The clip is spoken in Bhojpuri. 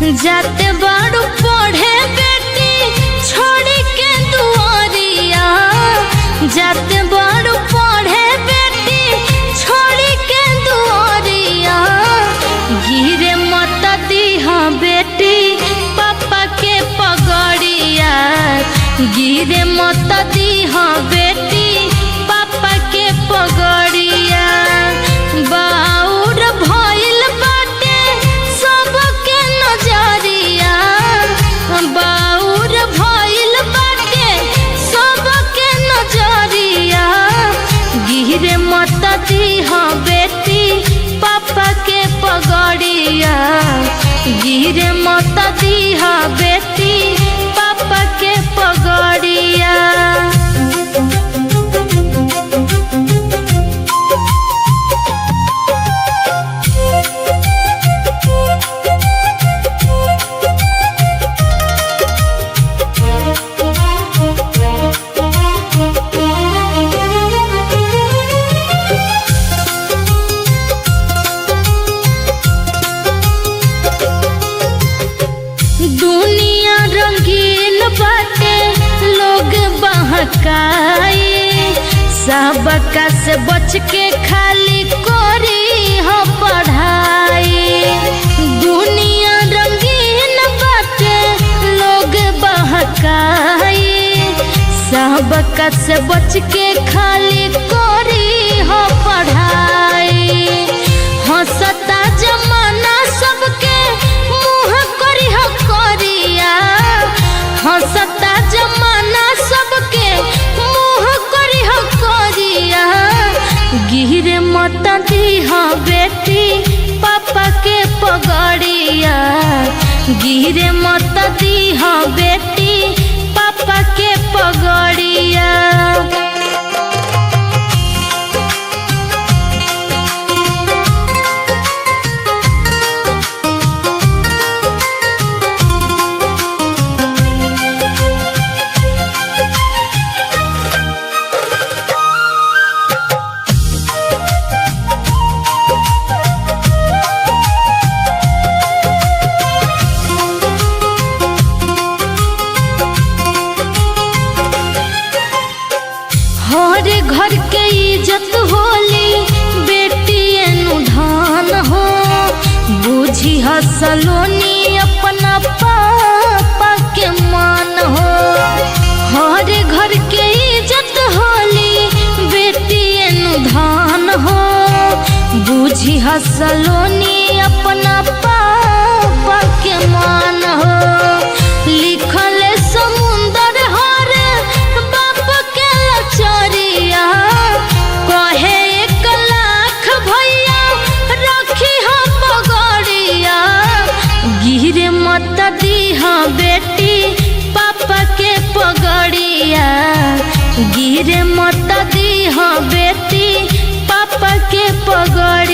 जाते बारू पढ़े बेटी छोड़ी के दुआरिया, जाते बारू पढ़े बेटी छोड़ी के दुआरिया। गिरे मत दीहा बेटी पापा के पगड़िया, गिरे मत दीहा बेटी पापा के पगड़िया। बाउर भइल बाटे सबके नजरिया, बाउर भइल बाटे सबके नजरिया। गिरे मत दीहा बेटी पापा के पगड़िया, गिरे मत दीहा बेटी पापा के पगड़िया। दुनिया रंगीन बाटे लोग बहकाई, सबका से बच के खाली करी हो पढ़ाई। दुनिया रंगीन बाटे लोग बहकाई, सबका से बच के खाली करी हो पढ़ाई। हंसता जमाना सबके मुँह करी हो करिया, हंसता जमाना सबके मुँह करी हो करिया। गिरे मत दीहा बेटी पापा के पगड़िया, गिरे मत दीहा बेटी पापा के पगड़िया। हर घर के इज्जत होली बेटी एनु धान हो, बुझी हसलोनी अपना पापा के मान हो। हर घर के इज्जत होली बेटी एनु धान हो, बुझी हसलोनी अपना पापा के मान हो। लिखल समुंदर हर बाप के लचरिया, कहे 1 लाख भैया रखी हो पगड़िया। गिरे मत दीहा बेटी पापा के पगड़िया, गिरे मत दीहा बेटी पापा के पगड़िया।